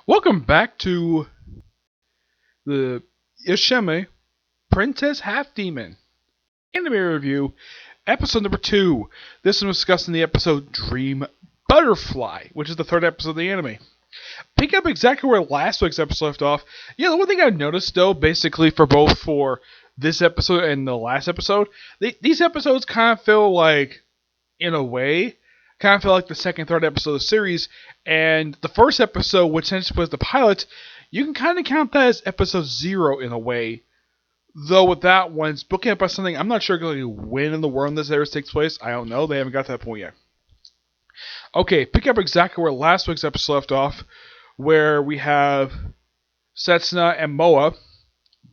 Welcome back to the Yashahime Princess Half Demon Anime Review, episode number 2. This one was discussing the episode Dream Butterfly, which is the third episode of the anime. Picking up exactly where last week's episode left off, the one thing I noticed though, basically for this episode and the last episode, these episodes kind of feel like, in a way, kind of feel like the second, third episode of the series, and the first episode, which essentially was the pilot, you can kind of count that as episode 0 in a way. Though with that one, it's booking up by something I'm not sure exactly when in the world this series takes place. I don't know. They haven't got to that point yet. Okay, pick up exactly where last week's episode left off, where we have Setsuna and Moa.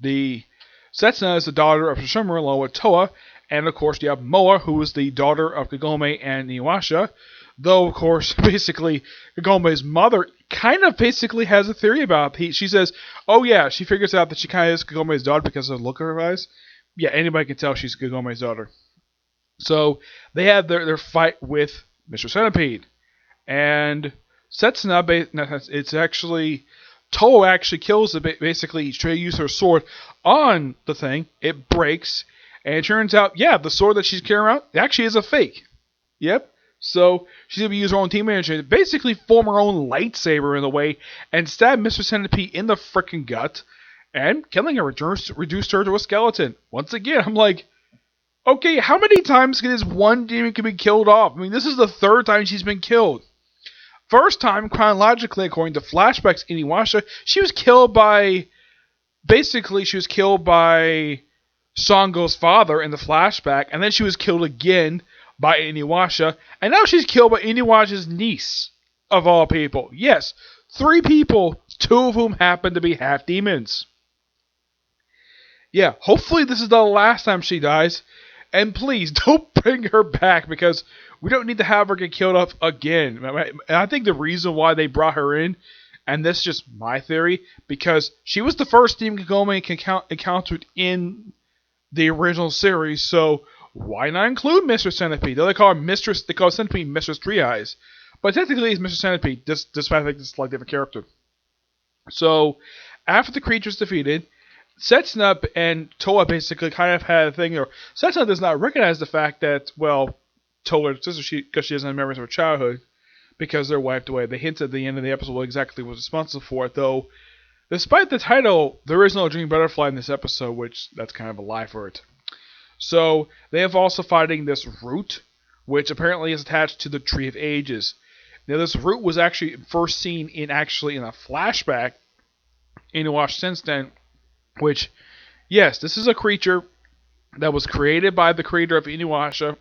Setsuna is the daughter of Shishimura along with Toa, and of course you have Moa, who is the daughter of Kagome and Inuyasha. Though, of course, basically, Kagome's mother kind of basically has a theory about it. She says, oh yeah, she figures out that she kind of is Kagome's daughter because of the look of her eyes. Yeah, anybody can tell she's Kagome's daughter. So, they have their fight with Mr. Centipede. And Setsuna, it's actually, Toa actually kills it, basically, she uses her sword on the thing. It breaks, and it turns out, yeah, the sword that she's carrying around actually is a fake. Yep. So, she's going to use her own team manager to basically form her own lightsaber in a way and stab Mr. Centipede in the freaking gut and killing her, reduced her to a skeleton. Once again, I'm like, okay, how many times can this one demon be killed off? I mean, this is the third time she's been killed. First time, chronologically, according to flashbacks in Inuyasha, she was killed by Sango's father in the flashback, and then she was killed again by Inuyasha, and now she's killed by Inuyasha's niece, of all people. Yes, 3 people, 2 of whom happen to be half demons. Yeah, hopefully this is the last time she dies, and please don't bring her back because we don't need to have her get killed off again. And I think the reason why they brought her in, and this is just my theory, because she was the first demon Kagome encountered in the original series, so why not include Mr. Centipede? They call Centipede Mistress Three Eyes. But technically it's Mr. Centipede, despite I think it's a slightly different character. So, after the creature's defeated, Setsuna and Toa basically kind of had a thing, or Setsuna does not recognize the fact that, well, Toa, because she doesn't have memories of her childhood, because they're wiped away. They hint at the end of the episode what exactly was responsible for it, though, despite the title, there is no Dream Butterfly in this episode, which that's kind of a lie for it. So, they have also fighting this root, which apparently is attached to the Tree of Ages. Now, this root was actually first seen in a flashback in Inuyasha since then, which, yes, this is a creature that was created by the creator of Inuyasha.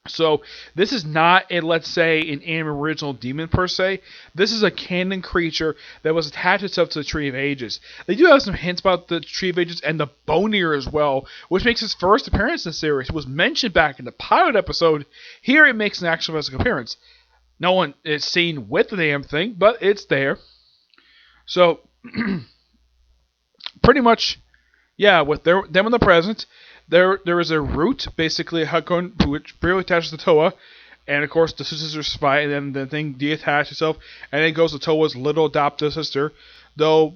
So, this is not, let's say, an anime original demon per se. This is a canon creature that was attached itself to the Tree of Ages. They do have some hints about the Tree of Ages and the Bonier as well, which makes its first appearance in the series. It was mentioned back in the pilot episode. Here it makes an actual physical appearance. No one is seen with the damn thing, but it's there. So, pretty much, yeah, with them in the present, there is a root, basically a Hakon, which barely attaches to Toa, and of course the sister's fight, and then the thing deattaches itself, and then it goes to Toa's little adopted sister, though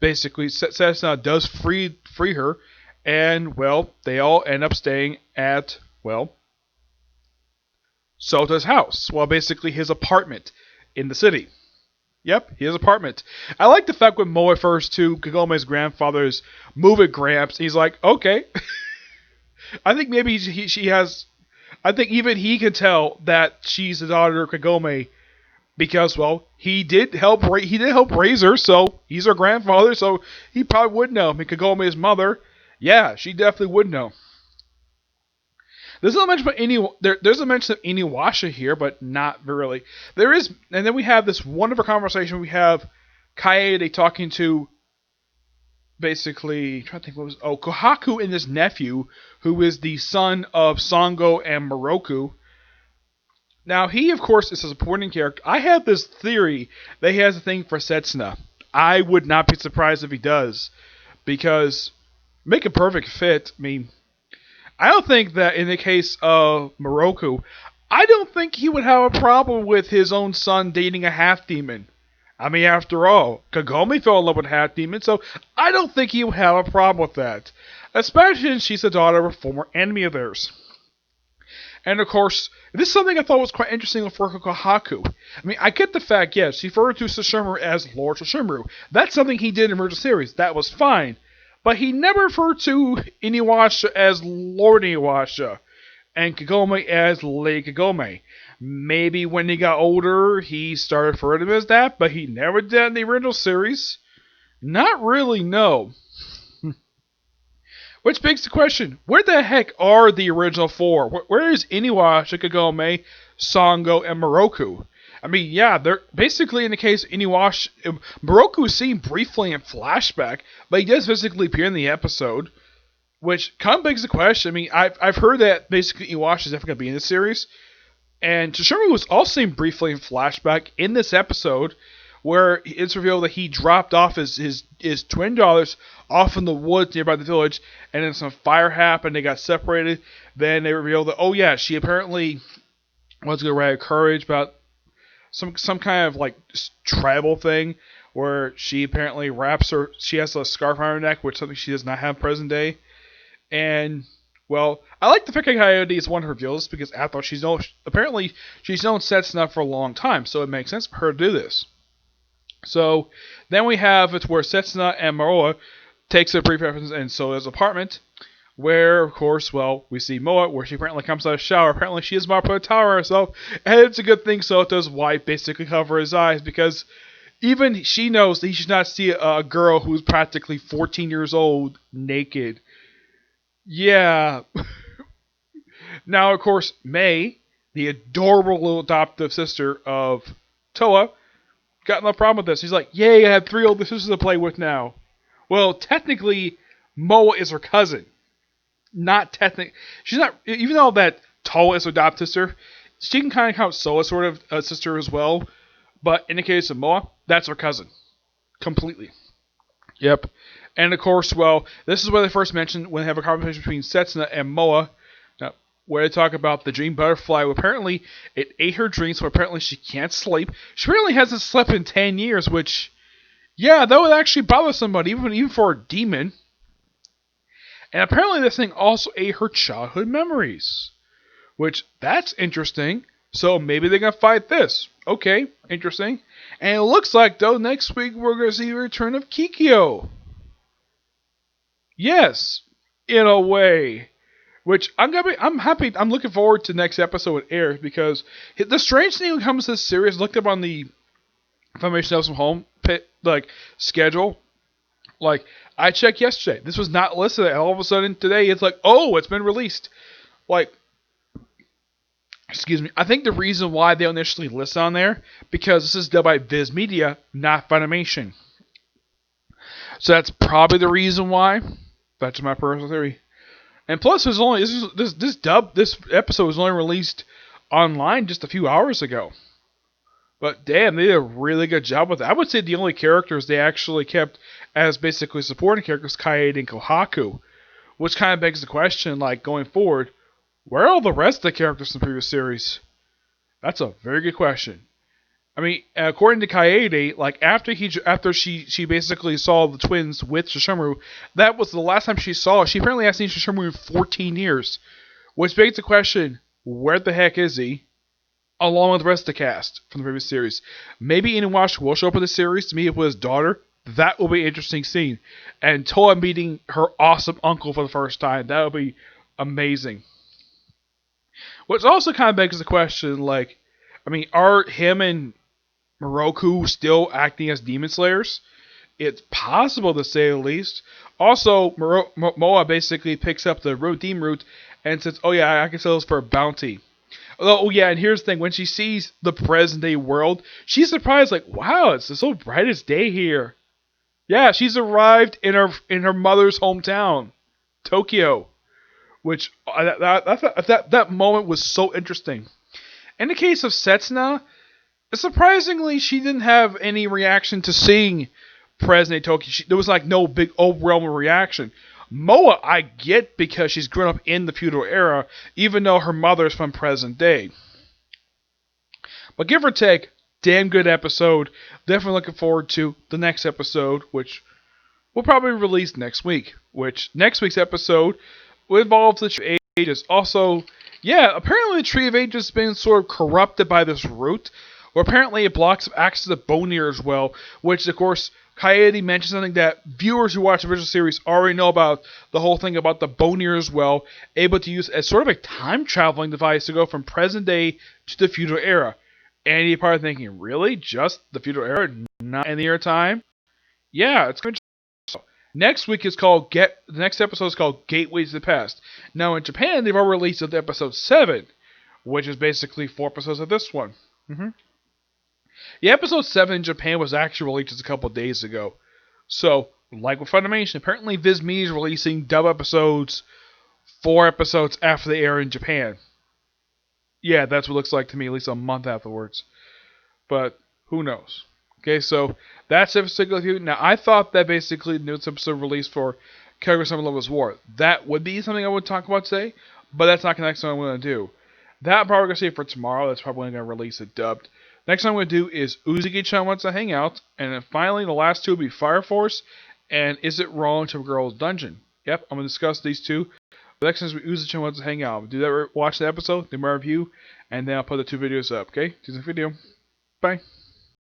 basically Setsuna does free her, and, well, they all end up staying at, well, Sota's house, well, basically his apartment in the city. Yep, his apartment. I like the fact when Moa refers to Kagome's grandfather's move it, Gramps. He's like, okay. I think maybe she has. I think even he can tell that she's the daughter of Kagome because, well, he did help raise her, so he's her grandfather, so he probably would know. I mean, Kagome's mother, yeah, she definitely would know. There's a mention of Inuyasha here, but not really. There is, and then we have this wonderful conversation. We have Kaede talking to, basically, I'm trying to think what was, Kohaku and his nephew, who is the son of Sango and Moroku. Now, he, of course, is a supporting character. I have this theory that he has a thing for Setsuna. I would not be surprised if he does, because make a perfect fit. I mean, I don't think that in the case of Moroku, I don't think he would have a problem with his own son dating a half-demon. I mean, after all, Kagome fell in love with Half Demon, so I don't think he would have a problem with that. Especially since she's the daughter of a former enemy of theirs. And of course, this is something I thought was quite interesting with Kohaku. I mean, I get the fact, yes, he referred to Sesshomaru as Lord Sesshomaru. That's something he did in the original series. That was fine. But he never referred to Inuyasha as Lord Inuyasha, and Kagome as Lady Kagome. Maybe when he got older, he started referring to him as that, but he never did in the original series. Not really, no. Which begs the question, where the heck are the original four? Where is Inuyasha, Kagome, Sango, and Moroku? I mean, yeah, they're basically in the case of Inuyasha. Moroku is seen briefly in flashback, but he does physically appear in the episode. Which kind of begs the question. I mean, I've heard that basically Inuyasha is definitely going to be in this series. And Sesshomaru was also seen briefly in flashback in this episode, where it's revealed that he dropped off his twin daughters off in the woods nearby the village, and then some fire happened, they got separated. Then they revealed that, oh yeah, she apparently was going to ride courage about some kind of like tribal thing, where she apparently she has a scarf on her neck, which is something she does not have present day. And, well, I like the fact that Coyote is one of her reveals, because after apparently she's known Setsuna for a long time, so it makes sense for her to do this. So, then we have it's where Setsuna and Moa takes a brief reference in Soda's apartment, where, of course, well, we see Moa, where she apparently comes out of the shower. Apparently she is Mapo Tower herself, and it's a good thing Soda's wife basically cover his eyes, because even she knows that he should not see a girl who's practically 14 years old naked. Yeah. Now, of course, Mei, the adorable little adoptive sister of Toa, got no problem with this. He's like, yay, I have 3 older sisters to play with now. Well, technically, Moa is her cousin. Not technically. She's not, even though that Toa is her adopted sister, she can kind of count Soa sort of a sister as well. But in the case of Moa, that's her cousin. Completely. Yep. And of course, well, this is where they first mentioned when they have a conversation between Setsuna and Moa, where they talk about the dream butterfly. Well, apparently, it ate her dreams, so apparently she can't sleep. She apparently hasn't slept in 10 years, which, yeah, that would actually bother somebody, even for a demon. And apparently this thing also ate her childhood memories, which, that's interesting. So maybe they're going to fight this. Okay, interesting. And it looks like, though, next week we're going to see the return of Kikyo. Yes, in a way. Which I'm happy. I'm looking forward to next episode when it airs, because the strange thing when it comes to this series, looked up on the Information Else from Home schedule. Like, I checked yesterday. This was not listed, and all of a sudden today it's like, oh, it's been released. Like, excuse me. I think the reason why they initially list on there, because this is done by Viz Media, not Funimation. So that's probably the reason why. That's my personal theory. And plus, there's only this episode was only released online just a few hours ago. But damn, they did a really good job with it. I would say the only characters they actually kept as basically supporting characters, Kaede and Kohaku, which kind of begs the question, like, going forward, where are all the rest of the characters in the previous series? That's a very good question. I mean, according to Kaede, like, after she basically saw the twins with Sesshomaru, that was the last time she saw it. She apparently hasn't seen Sesshomaru in 14 years. Which begs the question, where the heck is he? Along with the rest of the cast from the previous series. Maybe Inuyasha will show up in the series to meet with his daughter. That will be an interesting scene. And Toa meeting her awesome uncle for the first time. That would be amazing. Which also kind of begs the question, like, I mean, are him and Moroku still acting as demon slayers? It's possible, to say the least. Also, Moa basically picks up the demon root and says, oh yeah, I can sell this for a bounty. Oh yeah, and here's the thing, when she sees the present day world, she's surprised, like, wow, it's so bright as day here. Yeah, she's arrived in her mother's hometown, Tokyo. Which, that moment was so interesting. In the case of Setsuna, surprisingly, she didn't have any reaction to seeing present day Tokyo. There was like no big overwhelming reaction. Moa, I get, because she's grown up in the feudal era, even though her mother is from present day. But give or take, damn good episode. Definitely looking forward to the next episode, which will probably release next week. Which next week's episode will involve the Tree of Ages. Also, yeah, apparently the Tree of Ages has been sort of corrupted by this root, where apparently it blocks access to Bonir as well, which of course Coyote mentioned something that viewers who watch the original series already know about, the whole thing about the Bonir as well, able to use as sort of a time traveling device to go from present day to the feudal era. And you're probably thinking, really? Just the feudal era, not any other time? Yeah, it's going to. Next week is called The next episode is called Gateways to the Past. Now in Japan, they've already released episode 7, which is basically 4 episodes of this one. Yeah, episode 7 in Japan was actually released just a couple days ago. So, like with Funimation, apparently Viz Media is releasing dub episodes 4 episodes after they air in Japan. Yeah, that's what it looks like to me, at least a month afterwards. But, who knows? Okay, so that's episode review. Now, I thought that basically the newest episode released for Kaguya Sama Love is War, that would be something I would talk about today, but that's not the next one I'm going to do. That I'm probably going to save for tomorrow. That's probably going to release it dubbed. Next one I'm going to do is Uzagi-chan Wants to Hang Out, and then finally the last two will be Fire Force and Is It Wrong to a Girl's Dungeon. Yep, I'm going to discuss these two. The next one is Uzagi-chan Wants to Hang Out. I'll do that, watch the episode, do my review, and then I'll put the 2 videos up, okay? See you in the video. Bye.